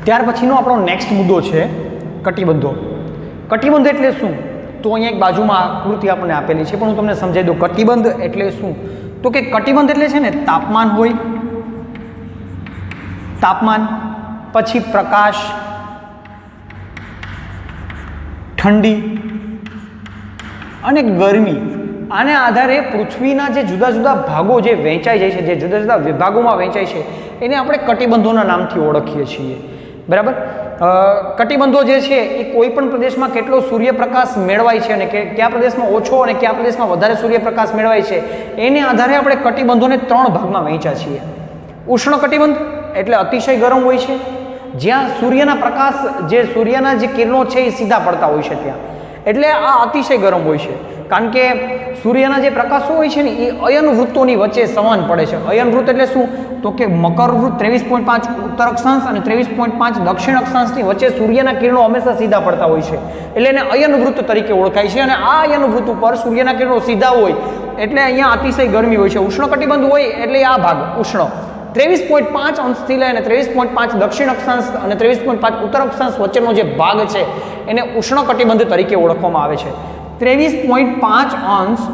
ત્યાર પછીનો આપણો નેક્સ્ટ મુદ્દો છે કટિબંધો. કટિબંધ એટલે શું? તો અહીંયા એક બાજુમાં આકૃતિ આપણને આપેલી છે, પણ હું તમને સમજાવી દઉં. કટિબંધ એટલે શું? તો કે કટિબંધ એટલે છે ને તાપમાન હોય, તાપમાન પછી પ્રકાશ, ઠંડી અને ગરમી, આને આધારે પૃથ્વીના જે જુદા જુદા ભાગો જે વહેંચાઈ જાય છે, જે જુદા જુદા વિભાગોમાં વહેંચાય છે, એને આપણે કટિબંધોના નામથી ઓળખીએ છીએ. બરાબર. કટિબંધો જે છે એ કોઈ પણ પ્રદેશમાં કેટલો સૂર્યપ્રકાશ મેળવાય છે અને કયા પ્રદેશમાં ઓછો અને કયા પ્રદેશમાં વધારે સૂર્યપ્રકાશ મેળવાય છે, એને આધારે આપણે કટિબંધોને 3 ભાગમાં વહેંચ્યા છીએ. ઉષ્ણ કટિબંધ એટલે અતિશય ગરમ હોય છે, જ્યાં સૂર્યના પ્રકાશ સૂર્યના જે કિરણો છે એ સીધા પડતા હોય છે ત્યાં, એટલે આ અતિશય ગરમ હોય છે. કારણ કે સૂર્યના જે પ્રકાશો હોય છે ને એ અયન વૃત્તોની વચ્ચે સમાન પડે છે. અયન વૃત્ત એટલે શું? તો કે મકર વૃત્ત 23.5 ઉત્તર અક્ષાંશ અને 23.5 દક્ષિણ અક્ષાંશની વચ્ચે સૂર્યના કિરણો હંમેશા સીધા પડતા હોય છે, એટલે એને અયન વૃત્ત તરીકે ઓળખાય છે. અને આ અયન વૃત્ત ઉપર સૂર્યના કિરણો સીધા હોય એટલે અહીંયા અતિશય ગરમી હોય છે. ઉષ્ણ કટિબંધ હોય એટલે આ ભાગ ઉષ્ણ 23.5 અંશથી લઈને 23.5 દક્ષિણ અક્ષાંશ અને 23.5 ઉત્તર અક્ષાંશ વચ્ચેનો જે ભાગ છે એને ઉષ્ણ કટિબંધ તરીકે ઓળખવામાં આવે છે. 23.5 અંશ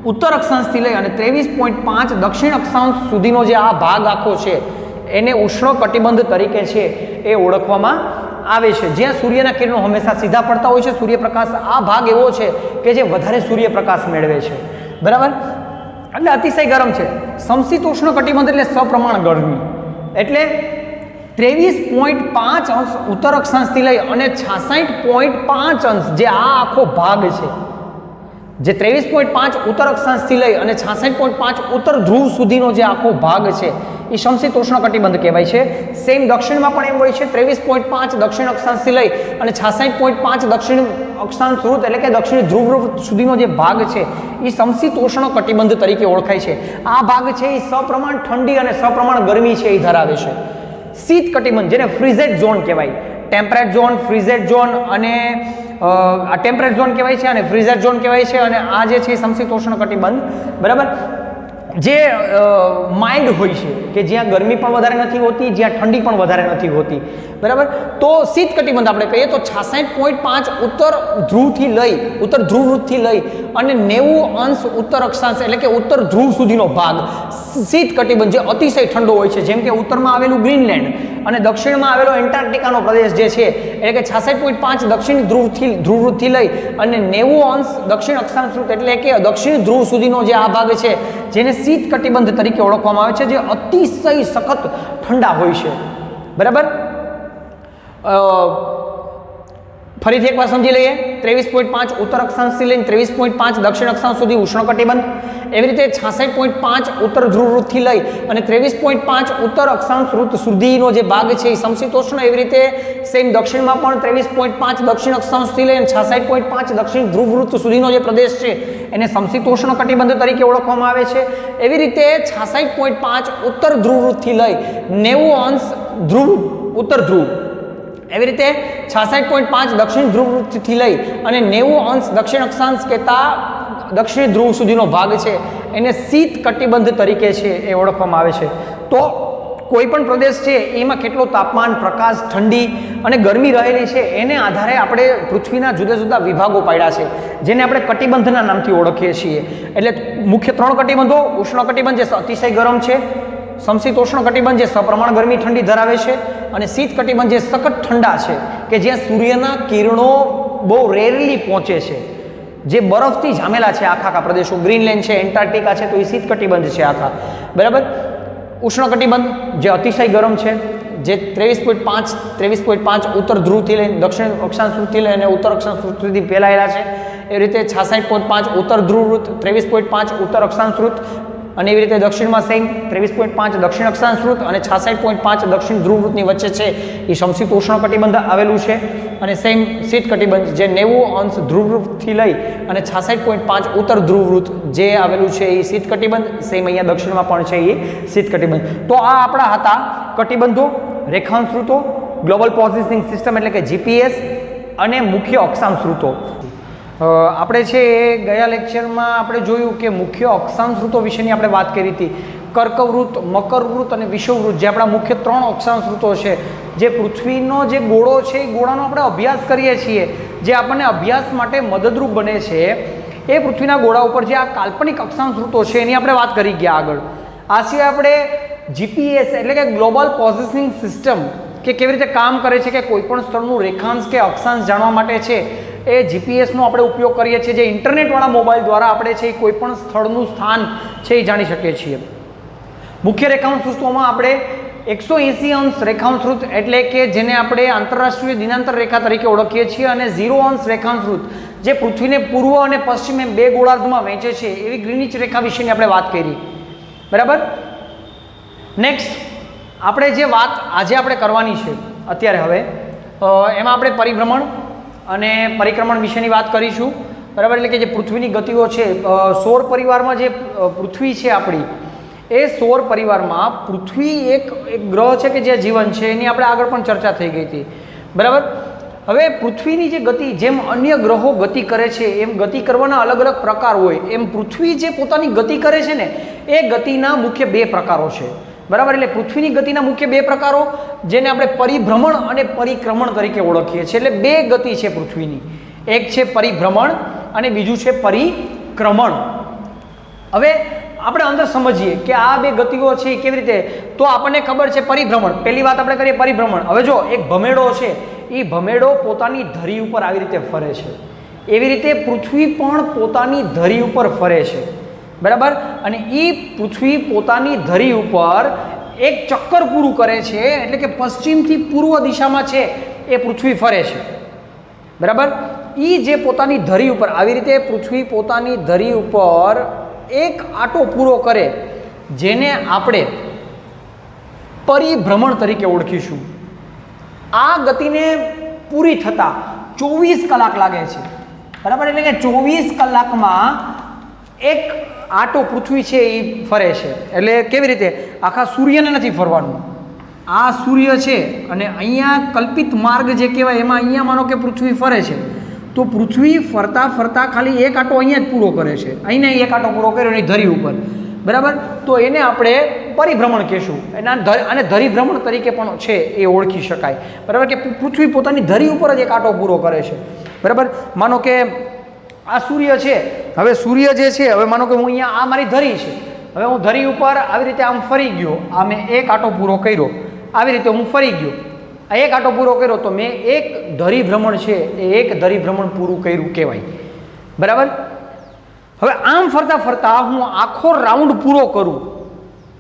ઉત્તર અક્ષાંશથી લઈ અને 23.5 દક્ષિણ અક્ષાંશ સુધીનો જે આ ભાગ આખો છે એને ઉષ્ણ કટિબંધ તરીકે છે એ ઓળખવામાં આવે છે, જ્યાં સૂર્યના કિરણો હંમેશા સીધા પડતા હોય છે. સૂર્યપ્રકાશ આ ભાગ એવો છે કે જે વધારે સૂર્યપ્રકાશ મેળવે છે. બરાબર. એટલે અતિશય ગરમ છે. સમશીતોષ્ણ કટિબંધ એટલે સપ્રમાણ ગરમી, એટલે 23.5 અંશ ઉત્તર અક્ષાંશથી લઈ અને 66.5 અંશ જે આ આખો ભાગ છે, જે 23.5 ઉત્તર અક્ષાંશથી લઈ અને 66.5 ઉત્તર ધ્રુવ સુધીનો જે આખો ભાગ છે એ સમશીતોષ્ણ કટિબંધ કહેવાય છે. સેમ દક્ષિણમાં પણ એમ હોય છે. 23.5 દક્ષિણ અક્ષાંશથી લઈ અને 66.5 દક્ષિણ અક્ષાંશ વૃત્ત એટલે કે દક્ષિણ ધ્રુવ સુધીનો જે ભાગ છે એ સમશીતોષ્ણ કટિબંધ તરીકે ઓળખાય છે. આ ભાગ છે એ સપ્રમાણ ઠંડી અને સપ્રમાણ ગરમી છે એ ધરાવે છે. શીત કટિબંધ જેને ફ્રીઝેડ ઝોન કહેવાય, ટેમ્પરેટ ઝોન, ફ્રીઝેડ ઝોન અને આ ટેમ્પરેટ ઝોન કહેવાય છે અને ફ્રીઝેડ ઝોન કહેવાય છે. અને આ જે છે સમશીતોષ્ણ કટિબંધ, બરાબર, જે માઇલ્ડ હોય છે, કે જ્યાં ગરમી પણ વધારે નથી હોતી, જ્યાં ઠંડી પણ વધારે નથી હોતી. બરાબર. તો શીત કટિબંધ આપણે કહીએ તો 66.5 ઉત્તર ધ્રુવથી લઈ અને 90 અંશ ઉત્તર અક્ષાંશ એટલે કે ઉત્તર ધ્રુવ સુધીનો ભાગ શીત કટિબંધ, જે અતિશય ઠંડો હોય છે. જેમ કે ઉત્તરમાં આવેલું ગ્રીનલેન્ડ અને દક્ષિણમાં આવેલો એન્ટાર્કટિકાનો પ્રદેશ જે છે, એટલે કે 66.5 દક્ષિણ ધ્રુવથી લઈ અને 90 અંશ દક્ષિણ અક્ષાંશ એટલે કે દક્ષિણ ધ્રુવ સુધીનો જે આ ભાગ છે જેને શીત કટિબંધ તરીકે ઓળખવામાં આવે છે, જે અતિશય સખત ઠંડા હોય છે. બરાબર. ફરીથી એકવાર સમજી લઈએ. 23.5 ઉત્તર અક્ષાંશથી લઈને 23.5 દક્ષિણ અક્ષાંશ સુધી ઉષ્ણ કટિબંધ, એવી રીતે 66.5 ઉત્તર ધ્રુવથી લઈ અને 23.5 ઉત્તર અક્ષાંશ વૃત્ત સુધીનો જે ભાગ છે એ સમશીતોષ્ણ. એવી રીતે સેમ દક્ષિણમાં પણ 23.5 દક્ષિણ અક્ષાંશથી લઈને 66.5 દક્ષિણ ધ્રુવ વૃત્ત સુધીનો જે પ્રદેશ છે એને સમશીતોષ્ણ કટિબંધ તરીકે ઓળખવામાં આવે છે. એવી રીતે 66.5 ઉત્તર ધ્રુવથી લઈ 90 અંશ ઉત્તર ધ્રુવ, એવી રીતે 66.5 દક્ષિણ ધ્રુવથી લઈ અને 90 અંશ દક્ષિણ અક્ષાંશ કહેતા દક્ષિણ ધ્રુવ સુધીનો ભાગ છે એને શીત કટિબંધ તરીકે છે એ ઓળખવામાં આવે છે. તો કોઈ પણ પ્રદેશ છે એમાં કેટલો તાપમાન, પ્રકાશ, ઠંડી અને ગરમી રહેલી છે એને આધારે આપણે પૃથ્વીના જુદા જુદા વિભાગો પાડ્યા છે, જેને આપણે કટિબંધના નામથી ઓળખીએ છીએ. એટલે મુખ્ય 3 કટિબંધો: ઉષ્ણ કટિબંધ જે અતિશય ગરમ છે, સમશીતોષ્ણ કટિબંધ જે સપ્રમાણ ગરમી ઠંડી ધરાવે છે, અને શીત કટિબંધ જે સખત ઠંડા છે, કે જ્યાં સૂર્યના કિરણો બહુ રેરલી પહોંચે છે, જે બરફથી જામેલા છે આખા પ્રદેશો. ગ્રીનલેન્ડ છે, એન્ટાર્કટિકા છે, તો એ શીત કટિબંધ છે આખા. બરાબર. ઉષ્ણ કટિબંધ જે અતિશય ગરમ છે, જે 23.5 ઉત્તર ધ્રુવથી લઈને દક્ષિણ અક્ષાંશ વૃત્તથી લઈને ઉત્તર અક્ષાંશ વૃત્ત સુધી ફેલાયેલા છે. એવી રીતે 66.5 ઉત્તર ધ્રુવ વૃત્ત, 23.5 ઉત્તર અક્ષાંશ વૃત્ત, અને એવી રીતે દક્ષિણમાં સેમ 23.5 દક્ષિણ અક્ષાંશ વૃત્ત અને 66.5 દક્ષિણ ધ્રુવ વૃત્તની વચ્ચે છે એ સમશીતોષ્ણ કટિબંધ આવેલું છે. અને સેમ શીત કટિબંધ જે 90 અંશ ધ્રુવ વૃત્તથી લઈ અને 66.5 ઉત્તર ધ્રુવ વૃત્ત જે આવેલું છે એ શીત કટિબંધ. સેમ અહીંયા દક્ષિણમાં પણ છે એ શીત કટિબંધ. તો આ આપણા હતા કટિબંધો, રેખાંશ ઋતુઓ, ગ્લોબલ પોઝિશનિંગ સિસ્ટમ એટલે કે જીપીએસ અને મુખ્ય અક્ષાંશ ઋતુઓ. આપણે છે એ ગયા લેક્ચરમાં આપણે જોયું કે મુખ્ય અક્ષાંશ ઋતુઓ વિશેની આપણે વાત કરી હતી, કર્કવૃત્ત, મકરવૃત્ત અને વિષુવવૃત્ત, જે આપણા મુખ્ય 3 અક્ષાંશ વૃત્તો છે, જે પૃથ્વીનો જે ગોળો છે એ ગોળાનો આપણે અભ્યાસ કરીએ છીએ, જે આપણને અભ્યાસ માટે મદદરૂપ બને છે, એ પૃથ્વીના ગોળા ઉપર જે આ કાલ્પનિક અક્ષાંશ વૃત્તો છે એની આપણે વાત કરી ગયા આગળ. આ સિવાય આપણે જીપીએસ એટલે કે ગ્લોબલ પોઝિશનિંગ સિસ્ટમ કે કેવી રીતે કામ કરે છે, કે કોઈ પણ સ્થળનું રેખાંશ કે અક્ષાંશ જાણવા માટે છે એ જીપીએસનો આપણે ઉપયોગ કરીએ છીએ, જે ઇન્ટરનેટવાળા મોબાઈલ દ્વારા આપણે છે એ કોઈ પણ સ્થળનું સ્થાન છે એ જાણી શકીએ છીએ. મુખ્ય રેખાંશ વૃત્તોમાં આપણે 180 અંશ રેખાંશ વૃત્ત એટલે કે જેને આપણે આંતરરાષ્ટ્રીય દિનાંતર રેખા તરીકે ઓળખીએ છીએ, અને 0 અંશ રેખાંશ વૃત્ત જે પૃથ્વીને પૂર્વ અને પશ્ચિમે 2 ગોળાર્ધમાં વહેંચે છે એવી ગ્રીનિચ રેખા વિશેની આપણે વાત કરી. બરાબર. નેક્સ્ટ આપણે જે વાત આજે આપણે કરવાની છે અત્યારે હવે એમાં આપણે પરિભ્રમણ અને પરિક્રમણ વિશેની વાત કરીશું. બરાબર. એટલે કે જે પૃથ્વીની ગતિઓ છે, સૌર પરિવારમાં જે પૃથ્વી છે આપણી, એ સૌર પરિવારમાં પૃથ્વી એક ગ્રહ છે કે જે જીવન છે, એની આપણે આગળ પણ ચર્ચા થઈ ગઈ હતી. બરાબર. હવે પૃથ્વીની જે ગતિ, જેમ અન્ય ગ્રહો ગતિ કરે છે એમ ગતિ કરવાના અલગ અલગ પ્રકાર હોય, એમ પૃથ્વી જે પોતાની ગતિ કરે છે ને એ ગતિના મુખ્ય 2 પ્રકારો છે. બરાબર. એટલે પૃથ્વીની ગતિના મુખ્ય 2 પ્રકારો, જેને આપણે પરિભ્રમણ અને પરિક્રમણ તરીકે ઓળખીએ છીએ. એટલે 2 ગતિ છે પૃથ્વીની, એક છે પરિભ્રમણ અને બીજું છે પરિક્રમણ. હવે આપણે અંદર સમજીએ કે આ 2 ગતિઓ છે એ કેવી રીતે, તો આપણને ખબર છે પરિભ્રમણ. પહેલી વાત આપણે કરીએ પરિભ્રમણ. હવે જો એક ભમેડો છે, એ ભમેડો પોતાની ધરી ઉપર આવી રીતે ફરે છે, એવી રીતે પૃથ્વી પણ પોતાની ધરી ઉપર ફરે છે. બરાબર. અને એ પૃથ્વી પોતાની ધરી ઉપર એક ચક્કર પૂરું કરે છે, એટલે કે પશ્ચિમથી પૂર્વ દિશામાં છે એ પૃથ્વી ફરે છે. બરાબર. એ જે પોતાની ધરી ઉપર આવી રીતે પૃથ્વી પોતાની ધરી ઉપર એક આંટો પૂરો કરે, જેને આપણે પરિભ્રમણ તરીકે ઓળખીશું. આ ગતિને પૂરી થતાં 24 કલાક લાગે છે. બરાબર. એટલે કે 24 કલાકમાં એક આંટો પૃથ્વી છે એ ફરે છે. એટલે કેવી રીતે, આખા સૂર્યને નથી ફરવાનું, આ સૂર્ય છે અને અહીંયા કલ્પિત માર્ગ જે કહેવાય એમાં અહીંયા માનો કે પૃથ્વી ફરે છે, તો પૃથ્વી ફરતા ફરતા ખાલી એક આંટો અહીંયા જ પૂરો કરે છે, અહીંયા એક આંટો પૂરો કર્યો એની ધરી ઉપર. બરાબર. તો એને આપણે પરિભ્રમણ કહેશું, અને ધરીભ્રમણ તરીકે પણ છે એ ઓળખી શકાય. બરાબર. કે પૃથ્વી પોતાની ધરી ઉપર જ એક આંટો પૂરો કરે છે. બરાબર. માનો કે આ સૂર્ય છે, હવે સૂર્ય જે છે, હવે માનો કે હું અહીંયા આ મારી ધરી છે, હવે હું ધરી ઉપર આવી રીતે આમ ફરી ગયો, આ મેં એક આંટો પૂરો કર્યો, આવી રીતે હું ફરી ગયો, આ એક આંટો પૂરો કર્યો, તો મેં એક ધરીભ્રમણ છે એ એક ધરીભ્રમણ પૂરું કર્યું કહેવાય. બરાબર. હવે આમ ફરતા ફરતા હું આખો રાઉન્ડ પૂરો કરું,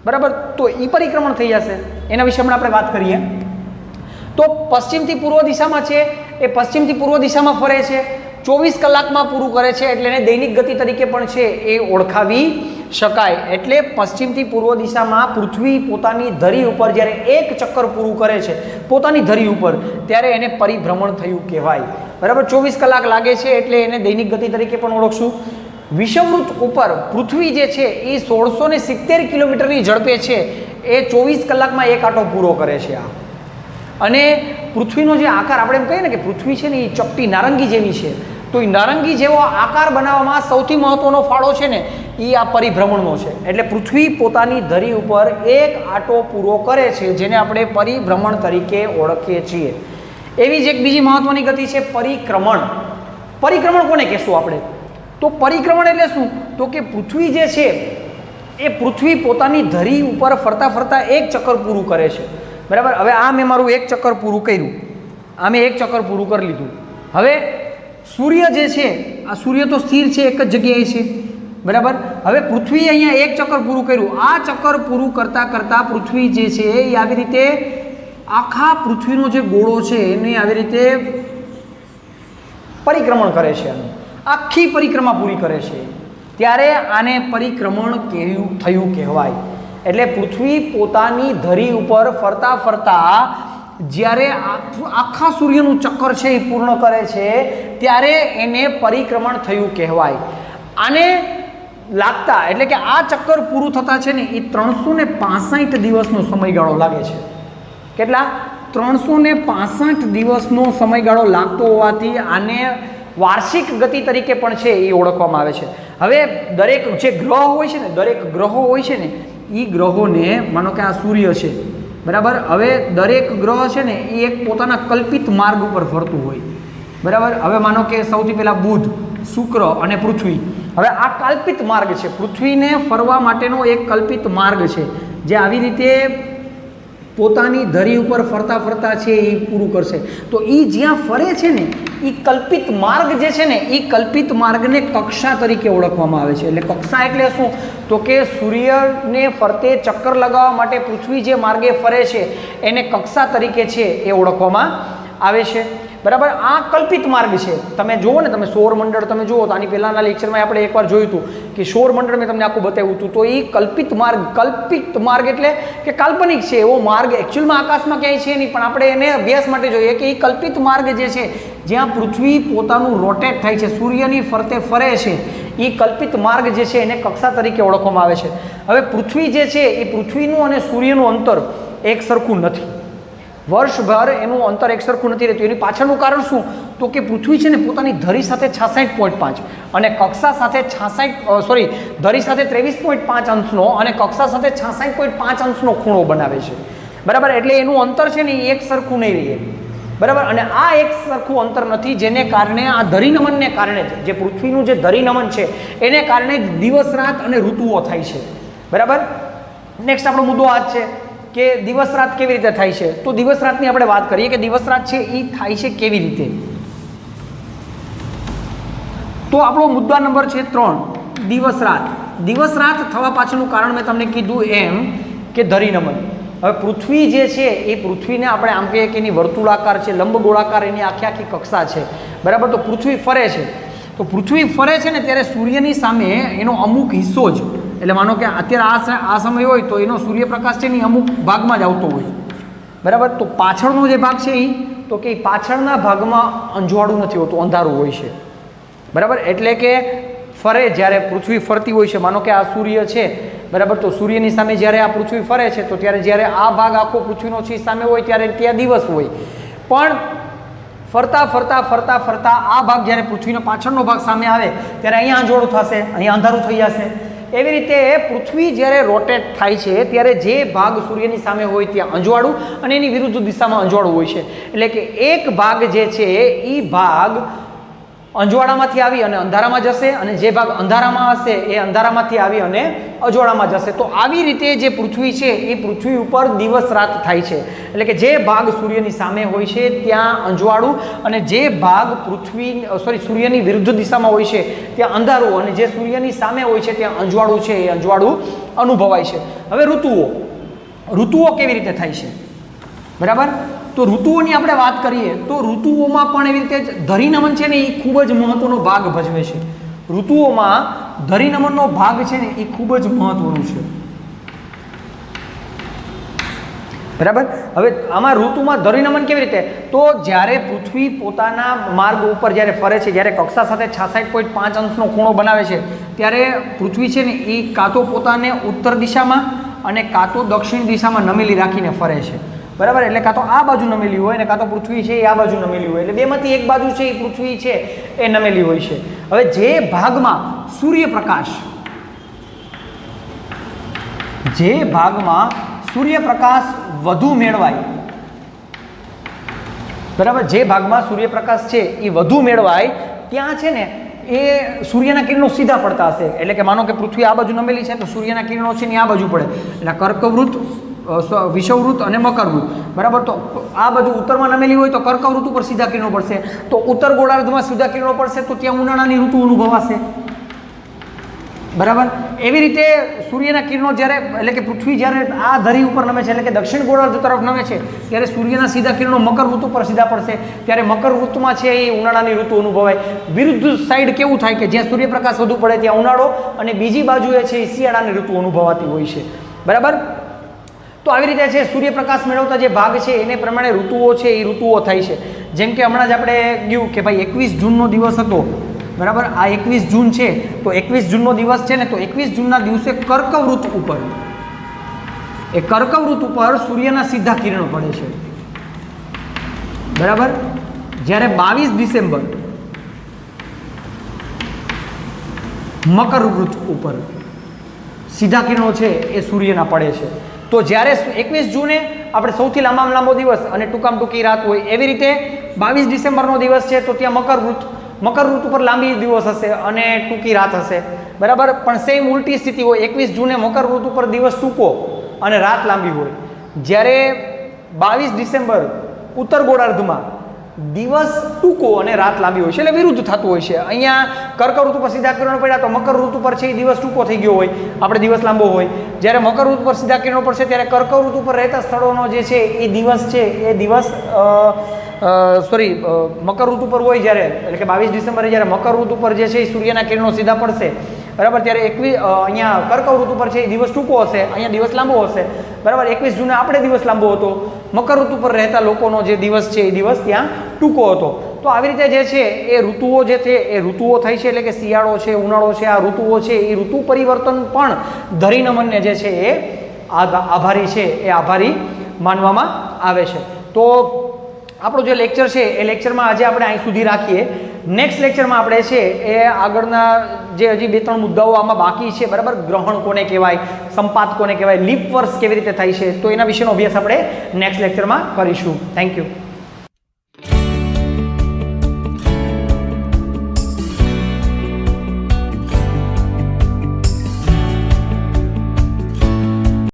બરાબર, તો એ પરિક્રમણ થઈ જશે. એના વિશે હમણાં આપણે વાત કરીએ. તો પશ્ચિમથી પૂર્વ દિશામાં છે, એ પશ્ચિમથી પૂર્વ દિશામાં ફરે છે, 24 કલાકમાં પૂરું કરે છે, એટલે એને દૈનિક ગતિ તરીકે પણ છે એ ઓળખાવી શકાય. એટલે પશ્ચિમથી પૂર્વ દિશામાં પૃથ્વી પોતાની ધરી ઉપર જ્યારે એક ચક્કર પૂરું કરે છે પોતાની ધરી ઉપર, ત્યારે એને પરિભ્રમણ થયું કહેવાય. બરાબર. 24 કલાક લાગે છે એટલે એને દૈનિક ગતિ તરીકે પણ ઓળખશું. વિષુવવૃત્ત ઉપર પૃથ્વી જે છે એ 1670 કિલોમીટરની ઝડપે છે એ 24 કલાકમાં એક આંટો પૂરો કરે છે. આ અને પૃથ્વીનો જે આકાર આપણે એમ કહીએ ને કે પૃથ્વી છે ને એ ચપટી નારંગી જેવી છે, તો એ નારંગી જેવો આકાર બનાવવામાં સૌથી મહત્વનો ફાળો છે ને એ આ પરિભ્રમણનો છે. એટલે પૃથ્વી પોતાની ધરી ઉપર એક આંટો પૂરો કરે છે, જેને આપણે પરિભ્રમણ તરીકે ઓળખીએ છીએ. એવી જ એક બીજી મહત્વની ગતિ છે પરિક્રમણ. પરિક્રમણ કોને કહેશું આપણે? તો પરિક્રમણ એટલે શું? તો કે પૃથ્વી જે છે એ પૃથ્વી પોતાની ધરી ઉપર ફરતા ફરતા એક ચક્કર પૂરું કરે છે. બરાબર. હવે આ મેં મારું એક ચક્કર પૂરું કર્યું, આ મેં એક ચક્કર પૂરું કરી લીધું. હવે સૂર્ય જે છે, આ સૂર્ય તો સ્થિર છે, એક જ જગ્યાએ છે. બરાબર. હવે પૃથ્વી અહીંયા એક ચક્કર પૂરું કર્યું, આ ચક્કર પૂરું કરતાં કરતાં પૃથ્વી જે છે એ આવી રીતે આખા પૃથ્વીનો જે ગોળો છે એને આવી રીતે પરિક્રમણ કરે છે, આખી પરિક્રમા પૂરી કરે છે, ત્યારે આને પરિક્રમણ થયું કહેવાય. એટલે પૃથ્વી પોતાની ધરી ઉપર ફરતા ફરતા જ્યારે આખા સૂર્યનું ચક્કર છે એ પૂર્ણ કરે છે, ત્યારે એને પરિક્રમણ થયું કહેવાય. આને લાગતા એટલે કે આ ચક્કર પૂરું થતા છે ને એ 365 દિવસનો સમયગાળો લાગે છે. કેટલા? 365 દિવસનો સમયગાળો લાગતો હોવાથી આને વાર્ષિક ગતિ તરીકે પણ છે એ ઓળખવામાં આવે છે. હવે દરેક જે ગ્રહ હોય છે ને, દરેક ગ્રહો હોય છે ને, એ ગ્રહોને માનો કે આ સૂર્ય છે, બરાબર. હવે દરેક ગ્રહ છે ને એ એક પોતાના કલ્પિત માર્ગ ઉપર ફરતું હોય, બરાબર. હવે માનો કે સૌથી પહેલાં બુધ, શુક્ર અને પૃથ્વી. હવે આ કલ્પિત માર્ગ છે, પૃથ્વીને ફરવા માટેનો એક કલ્પિત માર્ગ છે જે આવી રીતે પોતાની ધરી ઉપર ફરતા ફરતા છે એ પૂરું કરશે. તો એ જ્યાં ફરે છે ને એ કલ્પિત માર્ગ જે છે ને એ કલ્પિત માર્ગને કક્ષા તરીકે ઓળખવામાં આવે છે. એટલે કક્ષા એટલે શું? તો કે સૂર્યને ફરતે ચક્કર લગાવવા માટે પૃથ્વી જે માર્ગે ફરે છે એને કક્ષા તરીકે છે એ ઓળખવામાં આવે છે, બરાબર. આ કલ્પિત માર્ગ છે. તમે જુઓ ને, તમે સૌરમંડળ તમે જુઓ તો આની પહેલાંના લેક્ચરમાં આપણે એકવાર જોયું હતું કે સૌરમંડળ મેં તમને આખું બતાવ્યું હતું. તો એ કલ્પિત માર્ગ એટલે કે કાલ્પનિક છે એવો માર્ગ, એકચ્યુઅલમાં આકાશમાં ક્યાંય છે નહીં, પણ આપણે એને અભ્યાસ માટે જોઈએ કે એ કલ્પિત માર્ગ જે છે જ્યાં પૃથ્વી પોતાનું રોટેટ થાય છે, સૂર્યની ફરતે ફરે છે, એ કલ્પિત માર્ગ જે છે એને કક્ષા તરીકે ઓળખવામાં આવે છે. હવે પૃથ્વી જે છે એ પૃથ્વીનું અને સૂર્યનું અંતર એક સરખું નથી, વર્ષભર એનું અંતર એક સરખું નથી રહેતું. એની પાછળનું કારણ શું? તો કે પૃથ્વી છે ને પોતાની ધરી સાથે 66.5 અને કક્ષા સાથે ધરી સાથે 23.5 અંશનો અને કક્ષા સાથે 66.5 અંશનો ખૂણો બનાવે છે, બરાબર. એટલે એનું અંતર છે ને એ એક સરખું નહીં રહે, બરાબર. અને આ એક સરખું અંતર નથી, જેને કારણે આ ધરીનમનને કારણે જે પૃથ્વીનું જે ધરીનમન છે એને કારણે દિવસ રાત અને ઋતુઓ થાય છે, બરાબર. નેક્સ્ટ આપણો મુદ્દો આ જ છે કે દિવસ રાત કેવી રીતે થાય છે. તો દિવસ રાતની આપણે વાત કરીએ કે દિવસ રાત છે એ થાય છે કેવી રીતે. તો આપણો મુદ્દા નંબર છે 3, દિવસ રાત. દિવસ રાત થવા પાછળનું કારણ મેં તમને કીધું એમ કે ધરીનમન. હવે પૃથ્વી જે છે એ પૃથ્વીને આપણે આમ કહીએ કે એની વર્તુળાકાર છે, લંબગોળાકાર એની આખી કક્ષા છે, બરાબર. તો પૃથ્વી ફરે છે, તો પૃથ્વી ફરે છે ને ત્યારે સૂર્યની સામે એનો અમુક હિસ્સો જ, એટલે માનો કે અત્યારે આ સમય હોય તો એનો સૂર્યપ્રકાશ છે ને અમુક ભાગમાં જ આવતો હોય, બરાબર. તો પાછળનો જે ભાગ છે એ તો કે પાછળના ભાગમાં અંજવાળું નથી હોતું, અંધારું હોય છે, બરાબર. એટલે કે ફરે જ્યારે પૃથ્વી ફરતી હોય છે, માનો કે આ સૂર્ય છે, બરાબર. તો સૂર્યની સામે જ્યારે આ પૃથ્વી ફરે છે તો ત્યારે જ્યારે આ ભાગ આખો પૃથ્વીનો છે સામે હોય ત્યારે ત્યાં દિવસ હોય, પણ ફરતા ફરતા ફરતા ફરતા આ ભાગ જ્યારે પૃથ્વીનો પાછળનો ભાગ સામે આવે ત્યારે અહીંયા અંજવાળું થશે, અહીંયા અંધારું થઈ જશે. એવી રીતે પૃથ્વી જ્યારે રોટેટ થાય છે ત્યારે જે ભાગ સૂર્યની સામે હોય ત્યાં અંજવાળું અને એની વિરુદ્ધ દિશામાં અંજવાળું હોય છે. એટલે કે એક ભાગ જે છે એ ભાગ અંજવાળામાંથી આવી અને અંધારામાં જશે અને જે ભાગ અંધારામાં હશે એ અંધારામાંથી આવી અને અજવાળામાં જશે. તો આવી રીતે જે પૃથ્વી છે એ પૃથ્વી ઉપર દિવસ રાત થાય છે. એટલે કે જે ભાગ સૂર્યની સામે હોય છે ત્યાં અંજવાળું અને જે ભાગ સૂર્યની વિરુદ્ધ દિશામાં હોય છે ત્યાં અંધારું અને જે સૂર્યની સામે હોય છે ત્યાં અંજવાળું છે એ અંજવાળું અનુભવાય છે. હવે ઋતુઓ કેવી રીતે થાય છે, બરાબર. તો ઋતુઓની આપણે વાત કરીએ તો ઋતુઓમાં પણ એવી રીતે ધરીનમન છે ને એ ખૂબ જ મહત્વનો ભાગ ભજવે છે. ઋતુઓમાં ધરીનમનનો ભાગ છે ને એ ખૂબ જ મહત્વનું છે, બરાબર. હવે આમાં ઋતુમાં ધરીનમન કેવી રીતે? તો જ્યારે પૃથ્વી પોતાના માર્ગ ઉપર જ્યારે ફરે છે, જ્યારે કક્ષા સાથે 66.5 અંશનો ખૂણો બનાવે છે ત્યારે પૃથ્વી છે ને એ કાં તો પોતાને ઉત્તર દિશામાં અને કાં તો દક્ષિણ દિશામાં નમેલી રાખીને ફરે છે, બરાબર. એટલે કાં તો આ બાજુ નમેલી હોય ને કાં તો પૃથ્વી છે એ આ બાજુ નમેલી હોય, એટલે બેમાંથી એક બાજુ છે એ પૃથ્વી છે એ નમેલી હોય છે. હવે જે ભાગમાં સૂર્યપ્રકાશ વધુ મેળવાય, બરાબર, જે ભાગમાં સૂર્યપ્રકાશ છે એ વધુ મેળવાય ત્યાં છે ને એ સૂર્યના કિરણો સીધા પડતા હશે. એટલે કે માનો કે પૃથ્વી આ બાજુ નમેલી છે તો સૂર્યના કિરણો છે ને આ બાજુ પડે, એટલે કર્કવૃત, વિષુવવૃત્ત અને મકરવૃત્ત, બરાબર. તો આ બાજુ ઉત્તરમાં નમેલી હોય તો કર્કવૃત્ત ઉપર સીધા કિરણો પડશે, તો ઉત્તર ગોળાર્ધમાં સીધા કિરણો પડશે તો ત્યાં ઉનાળાની ઋતુ અનુભવાશે, બરાબર. એવી રીતે સૂર્યના કિરણો જ્યારે એટલે કે પૃથ્વી જ્યારે આ ધરી ઉપર નમે છે એટલે કે દક્ષિણ ગોળાર્ધ તરફ નમે છે ત્યારે સૂર્યના સીધા કિરણો મકરવૃત્ત ઉપર સીધા પડશે, ત્યારે મકરવૃત્તમાં છે એ ઉનાળાની ઋતુ અનુભવાય. વિરુદ્ધ સાઈડ કેવું થાય કે જ્યાં સૂર્યપ્રકાશ વધુ પડે ત્યાં ઉનાળો અને બીજી બાજુએ છે એ શિયાળાની ઋતુ અનુભવાતી હોય છે, બરાબર. તો આવી રીતે છે સૂર્યપ્રકાશ મેળવતા જે ભાગ છે એને પ્રમાણે ઋતુઓ છે એ ઋતુઓ થાય છે. જેમ કે હમણાં જ આપણે કહ્યું કે ભાઈ 21 જૂનનો દિવસ હતો, બરાબર. આ 21 જૂન છે તો 21 જૂનનો દિવસ છે ને તો 21 જૂનના દિવસે કર્કવૃત્ત ઉપર સૂર્યના સીધા કિરણો પડે છે, બરાબર. જ્યારે 22 ડિસેમ્બર મકરવૃત્ત ઉપર સીધા કિરણો છે એ સૂર્યના પડે છે. તો જ્યારે 21 જૂને આપણે સૌથી લાંબામાં લાંબો દિવસ અને ટૂંકામાં ટૂંકી રાત હોય, એવી રીતે 22 ડિસેમ્બરનો દિવસ છે તો ત્યાં મકર ઋતુ પર લાંબી દિવસ હશે અને ટૂંકી રાત હશે, બરાબર. પણ સેમ ઉલટી સ્થિતિ હોય, 21 જૂને મકર ઋતુ પર દિવસ ટૂંકો અને રાત લાંબી હોય. જ્યારે 22 ડિસેમ્બર ઉત્તર ગોળાર્ધમાં દિવસ ટૂંકો અને રાત લાંબી હોય છે, એટલે વિરુદ્ધ થતું હોય છે. અહીંયા કર્ક ઋતુ પર સીધા કિરણો પડ્યા તો મકર ઋતુ પર છે એ દિવસ ટૂંકો થઈ ગયો હોય, આપણે દિવસ લાંબો હોય. જ્યારે મકર ઋતુ પર સીધા કિરણો પડશે ત્યારે કર્ક ઋતુ પર રહેતા સ્થળોનો જે છે એ દિવસ છે એ દિવસ મકર ઋતુ પર હોય જ્યારે, એટલે કે 22 ડિસેમ્બરે જ્યારે મકર ઋતુ પર જે છે એ સૂર્યના કિરણો સીધા પડશે, બરાબર. ત્યારે અહીંયા કર્ક ઋતુ પર છે એ દિવસ ટૂંકો હશે, અહીંયા દિવસ લાંબો હશે, બરાબર. 21 જૂને આપણે દિવસ લાંબો હતો, મકર ઋતુ પર રહેતા લોકોનો જે દિવસ છે એ દિવસ ત્યાં ટૂંકો હતો. તો આવી રીતે જે છે એ ઋતુઓ જે છે એ ઋતુઓ થઈ છે, એટલે કે શિયાળો છે, ઉનાળો છે, આ ઋતુઓ છે એ ઋતુ પરિવર્તન પણ ધરી નમનને જે છે એ આભારી છે, એ આભારી માનવામાં આવે છે. તો આપણો જે લેક્ચર છે એ લેક્ચરમાં આજે આપણે અહીં સુધી રાખીએ. નેક્સ્ટ લેક્ચરમાં આપણે છે એ આગળના જે હજી 2-3 મુદ્દાઓ આમાં બાકી છે, બરાબર. ગ્રહણ કોને કહેવાય, સંપાત કોને કહેવાય, લીપ વર્ષ કેવી રીતે થાય છે, તો એના વિશેનો અભ્યાસ આપણે નેક્સ્ટ લેક્ચરમાં કરીશું. Thank you.